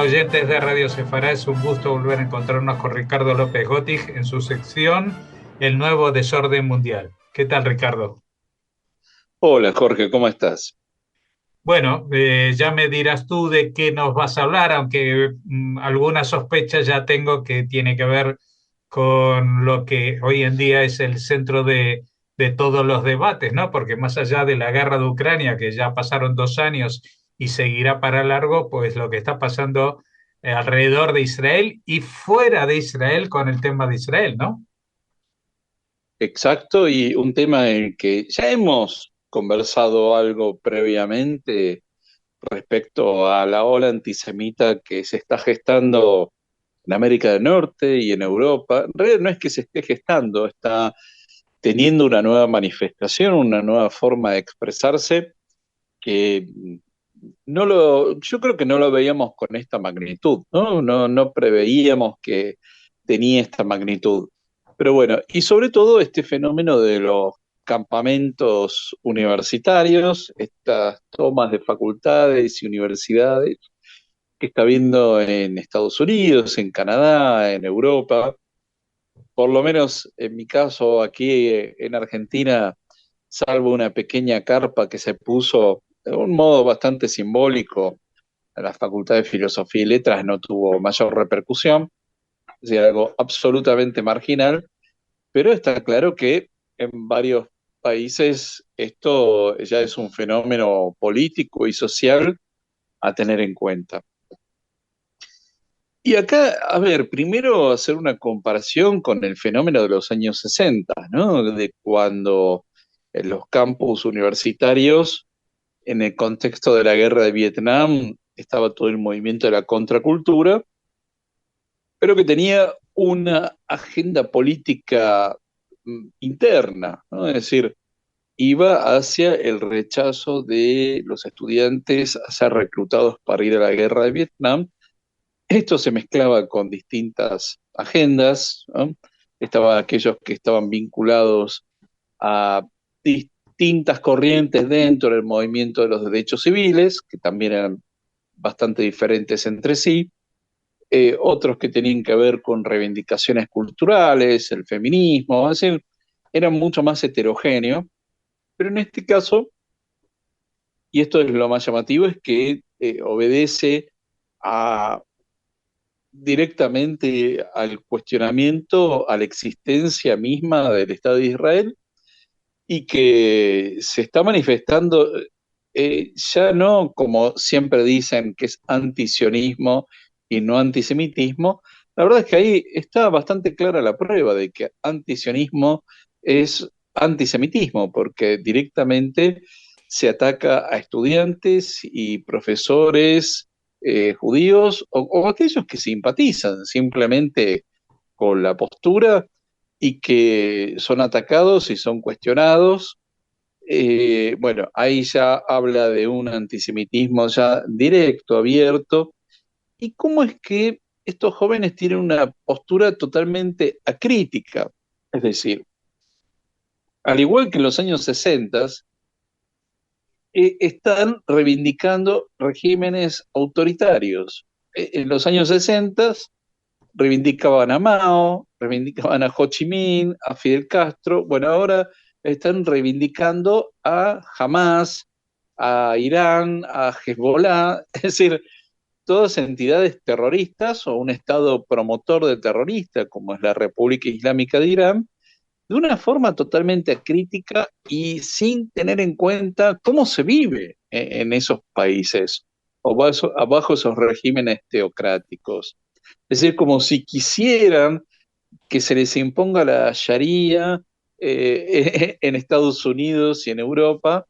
oyentes de Radio Cefará, es un gusto volver a encontrarnos con Ricardo López Gotig en su sección El nuevo desorden mundial. ¿Qué tal, Ricardo? Hola Jorge, ¿cómo estás? Bueno, ya me dirás tú de qué nos vas a hablar, aunque alguna sospecha ya tengo que tiene que ver con lo que hoy en día es el centro de todos los debates, ¿no? Porque más allá de la guerra de Ucrania, que ya pasaron 2 años y seguirá para largo, pues lo que está pasando alrededor de Israel y fuera de Israel con el tema de Israel, ¿no? Exacto, y un tema en que ya hemos conversado algo previamente respecto a la ola antisemita que se está gestando en América del Norte y en Europa. En realidad no es que se esté gestando, está teniendo una nueva manifestación, una nueva forma de expresarse que yo creo que no lo veíamos con esta magnitud, ¿no? No preveíamos que tenía esta magnitud. Pero bueno, y sobre todo este fenómeno de los campamentos universitarios, estas tomas de facultades y universidades que está viendo en Estados Unidos, en Canadá, en Europa. Por lo menos en mi caso, aquí en Argentina, salvo una pequeña carpa que se puso de un modo bastante simbólico en la Facultad de Filosofía y Letras, no tuvo mayor repercusión, es decir, algo absolutamente marginal, pero está claro que en varios países esto ya es un fenómeno político y social a tener en cuenta. Y acá, a ver, primero hacer una comparación con el fenómeno de los años 60, ¿no? De cuando en los campus universitarios, en el contexto de la guerra de Vietnam, estaba todo el movimiento de la contracultura, pero que tenía una agenda política interna, ¿no? Es decir, iba hacia el rechazo de los estudiantes a ser reclutados para ir a la guerra de Vietnam. Esto se mezclaba con distintas agendas, ¿no? Estaban aquellos que estaban vinculados a distintas corrientes dentro del movimiento de los derechos civiles, que también eran bastante diferentes entre sí, otros que tenían que ver con reivindicaciones culturales, el feminismo, es decir, eran mucho más heterogéneos, pero en este caso, y esto es lo más llamativo, es que obedece a directamente al cuestionamiento a la existencia misma del Estado de Israel y que se está manifestando ya no como siempre dicen que es antisionismo y no antisemitismo. La verdad es que ahí está bastante clara la prueba de que antisionismo es antisemitismo, porque directamente se ataca a estudiantes y profesores judíos o aquellos que simpatizan simplemente con la postura y que son atacados y son cuestionados. Bueno, ahí ya habla de un antisemitismo ya directo, abierto. ¿Y cómo es que estos jóvenes tienen una postura totalmente acrítica? Es decir, al igual que en los años 60, están reivindicando regímenes autoritarios. En los años 60 reivindicaban a Mao, reivindicaban a Ho Chi Minh, a Fidel Castro. Bueno, ahora están reivindicando a Hamas, a Irán, a Hezbollah, es decir, todas entidades terroristas o un Estado promotor de terrorista como es la República Islámica de Irán, de una forma totalmente acrítica y sin tener en cuenta cómo se vive en esos países o abajo esos regímenes teocráticos. Es decir, como si quisieran que se les imponga la Sharia en Estados Unidos y en Europa,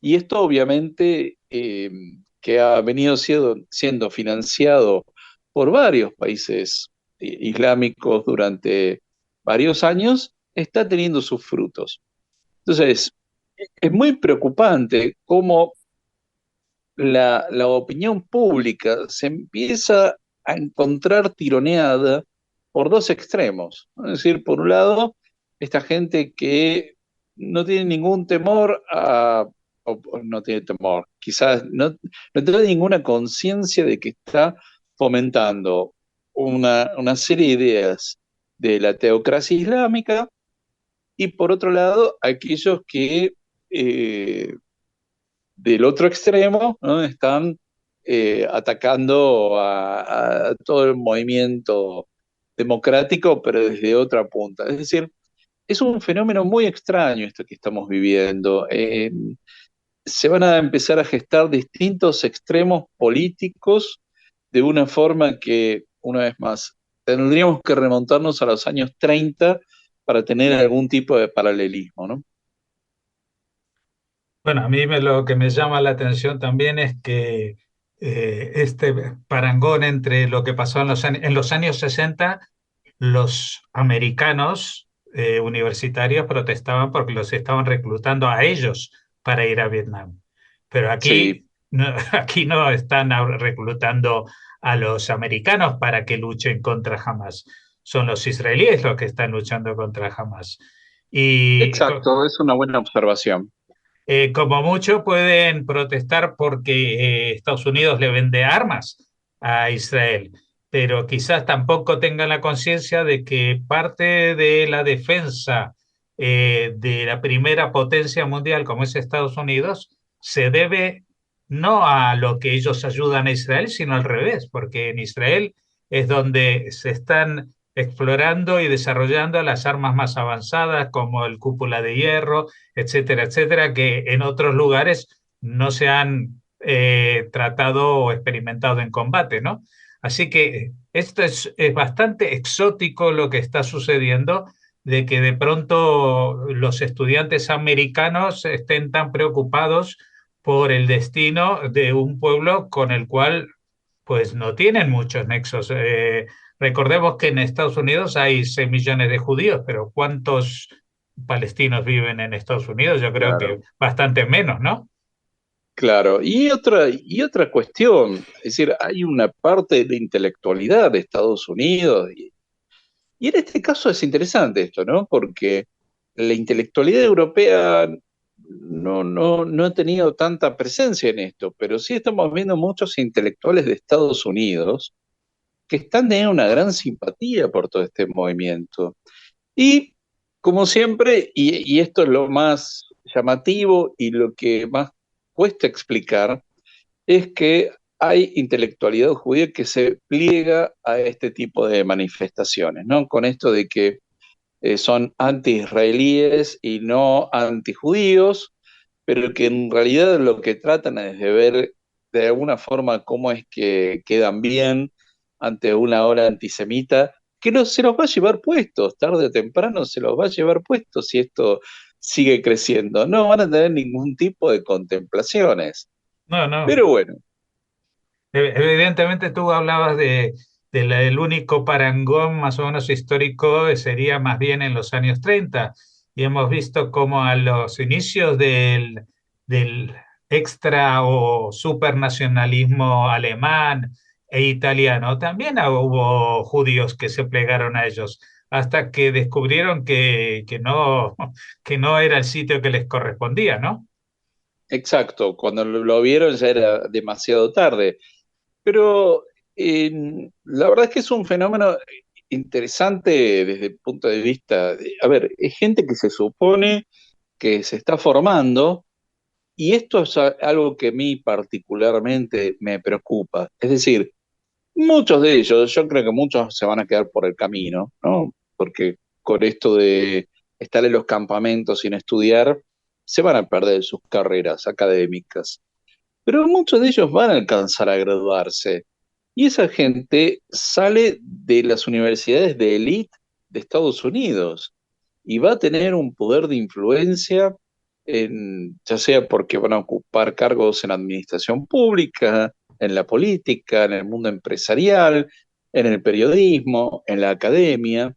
y esto obviamente que ha venido siendo financiado por varios países islámicos durante varios años, está teniendo sus frutos. Entonces, es muy preocupante cómo la opinión pública se empieza a encontrar tironeada por dos extremos, ¿no? Es decir, por un lado, esta gente que no tiene ningún temor o no tiene temor, quizás no tiene ninguna conciencia de que está fomentando una serie de ideas de la teocracia islámica y por otro lado aquellos que eh, del otro extremo, ¿no? Están atacando a todo el movimiento democrático, pero desde otra punta. Es decir, es un fenómeno muy extraño esto que estamos viviendo. Se van a empezar a gestar distintos extremos políticos de una forma que, una vez más, tendríamos que remontarnos a los años 30 para tener algún tipo de paralelismo, ¿no? Bueno, a mí lo que me llama la atención también es que este parangón entre lo que pasó en los años 60, los americanos universitarios protestaban porque los estaban reclutando a ellos para ir a Vietnam. Pero Sí, aquí no, aquí no están reclutando a los americanos para que luchen contra Hamas. Son los israelíes los que están luchando contra Hamas. Y exacto, es una buena observación. como mucho pueden protestar porque Estados Unidos le vende armas a Israel, pero quizás tampoco tengan la conciencia de que parte de la defensa de la primera potencia mundial como es Estados Unidos se debe no a lo que ellos ayudan a Israel, sino al revés, porque en Israel es donde se están explorando y desarrollando las armas más avanzadas como el cúpula de hierro, etcétera, etcétera, que en otros lugares no se han tratado o experimentado en combate, ¿no? Así que esto es bastante exótico lo que está sucediendo, de que de pronto los estudiantes americanos estén tan preocupados por el destino de un pueblo con el cual pues no tienen muchos nexos. Recordemos que en Estados Unidos hay 6 millones de judíos, pero ¿cuántos palestinos viven en Estados Unidos? Yo creo que Claro. bastante menos, ¿no? Claro, y otra cuestión, es decir, hay una parte de la intelectualidad de Estados Unidos, y en este caso es interesante esto, ¿no? Porque la intelectualidad europea no ha tenido tanta presencia en esto, pero sí estamos viendo muchos intelectuales de Estados Unidos que están teniendo una gran simpatía por todo este movimiento. Y como siempre, y esto es lo más llamativo y lo que más cuesta explicar, es que hay intelectualidad judía que se pliega a este tipo de manifestaciones, ¿no? Con esto de que son anti-israelíes y no anti-judíos, pero que en realidad lo que tratan es de ver de alguna forma cómo es que quedan bien ante una ola antisemita, que no, se los va a llevar puestos, tarde o temprano se los va a llevar puestos si esto sigue creciendo. No van a tener ningún tipo de contemplaciones. No, no. Pero bueno, Evidentemente tú hablabas del único parangón más o menos histórico sería más bien en los años 30 y hemos visto como a los inicios del extra o supernacionalismo alemán e italiano también hubo judíos que se plegaron a ellos hasta que descubrieron que no era el sitio que les correspondía, ¿no? exacto, cuando lo vieron ya era demasiado tarde. Pero la verdad es que es un fenómeno interesante desde el punto de vista de, a ver, es gente que se supone que se está formando y esto es algo que a mí particularmente me preocupa. Es decir, muchos de ellos, yo creo que muchos se van a quedar por el camino, ¿no? Porque con esto de estar en los campamentos sin estudiar, se van a perder sus carreras académicas, pero muchos de ellos van a alcanzar a graduarse. Y esa gente sale de las universidades de élite de Estados Unidos y va a tener un poder de influencia, ya sea porque van a ocupar cargos en la administración pública, en la política, en el mundo empresarial, en el periodismo, en la academia,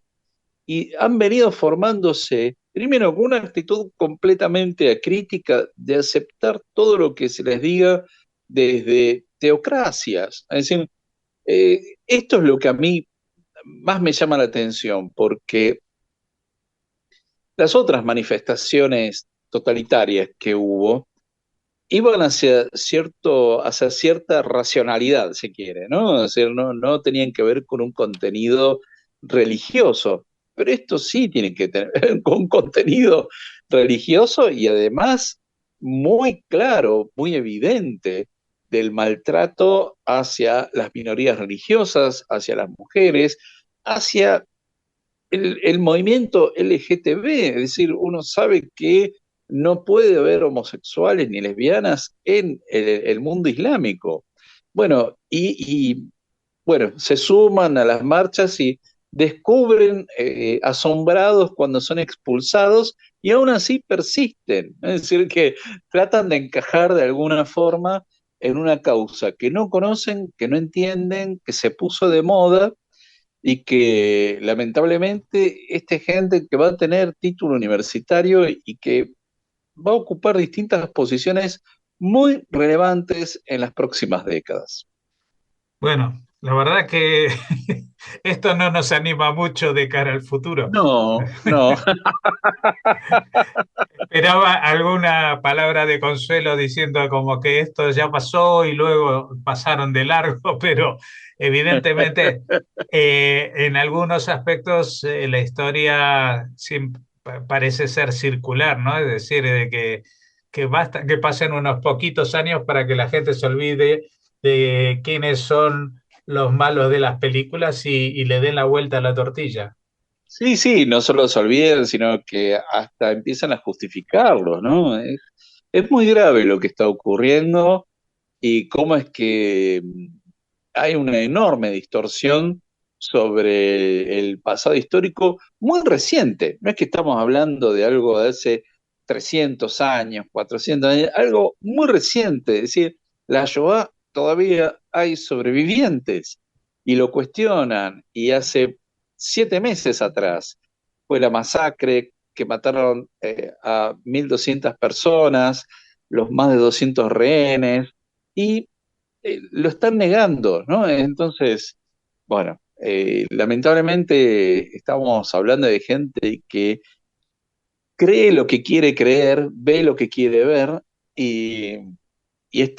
y han venido formándose, primero con una actitud completamente acrítica de aceptar todo lo que se les diga desde teocracias. Es decir, esto es lo que a mí más me llama la atención, porque las otras manifestaciones totalitarias que hubo, iban hacia cierta racionalidad, si quiere, ¿no? Es decir, no tenían que ver con un contenido religioso, pero esto sí tiene que tener con un contenido religioso y además muy claro, muy evidente del maltrato hacia las minorías religiosas, hacia las mujeres, hacia el movimiento LGTB, es decir, uno sabe que no puede haber homosexuales ni lesbianas en el mundo islámico. Bueno, bueno, se suman a las marchas y descubren asombrados cuando son expulsados y aún así persisten. Es decir, que tratan de encajar de alguna forma en una causa que no conocen, que no entienden, que se puso de moda y que lamentablemente esta gente que va a tener título universitario y que va a ocupar distintas posiciones muy relevantes en las próximas décadas. Bueno, la verdad que esto no nos anima mucho de cara al futuro. No, no. Esperaba alguna palabra de consuelo diciendo como que esto ya pasó y luego pasaron de largo, pero evidentemente en algunos aspectos la historia parece ser circular, ¿no? Es decir, que basta que pasen unos poquitos años para que la gente se olvide de quiénes son los malos de las películas y le den la vuelta a la tortilla. Sí, sí, no solo se olviden, sino que hasta empiezan a justificarlo, ¿no? Es muy grave lo que está ocurriendo y cómo es que hay una enorme distorsión sobre el pasado histórico muy reciente. No es que estamos hablando de algo de hace 300 años, 400 años, algo muy reciente. Es decir, la Shoah todavía hay sobrevivientes y lo cuestionan. Y hace 7 meses atrás fue la masacre que mataron a 1.200 personas, los más de 200 rehenes. Y lo están negando, ¿no? Entonces, bueno, lamentablemente estamos hablando de gente que cree lo que quiere creer, ve lo que quiere ver, y, y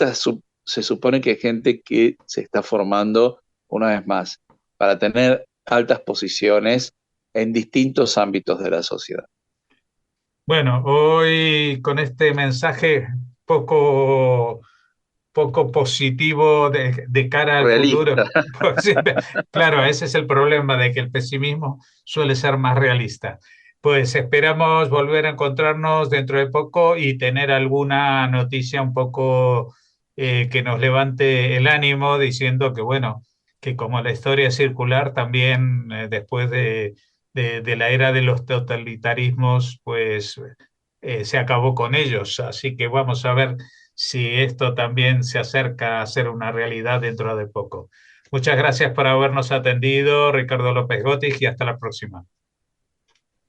se supone que es gente que se está formando una vez más para tener altas posiciones en distintos ámbitos de la sociedad. Bueno, hoy con este mensaje poco poco positivo de cara al Realista. futuro. Pues sí, claro, ese es el problema de que el pesimismo suele ser más realista. Pues esperamos volver a encontrarnos dentro de poco y tener alguna noticia un poco que nos levante el ánimo diciendo que, bueno, que como la historia es circular, también después de la era de los totalitarismos, pues se acabó con ellos. Así que vamos a ver si esto también se acerca a ser una realidad dentro de poco. Muchas gracias por habernos atendido, Ricardo López Gotis, y hasta la próxima.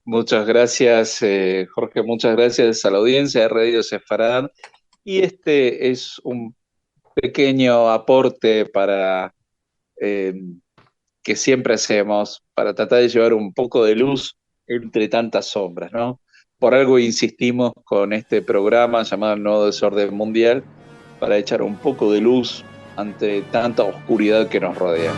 Muchas gracias, Jorge, muchas gracias a la audiencia de Radio Sefarad. Y este es un pequeño aporte para eh, que siempre hacemos para tratar de llevar un poco de luz entre tantas sombras, ¿no? Por algo insistimos con este programa llamado El Nuevo Desorden Mundial para echar un poco de luz ante tanta oscuridad que nos rodea.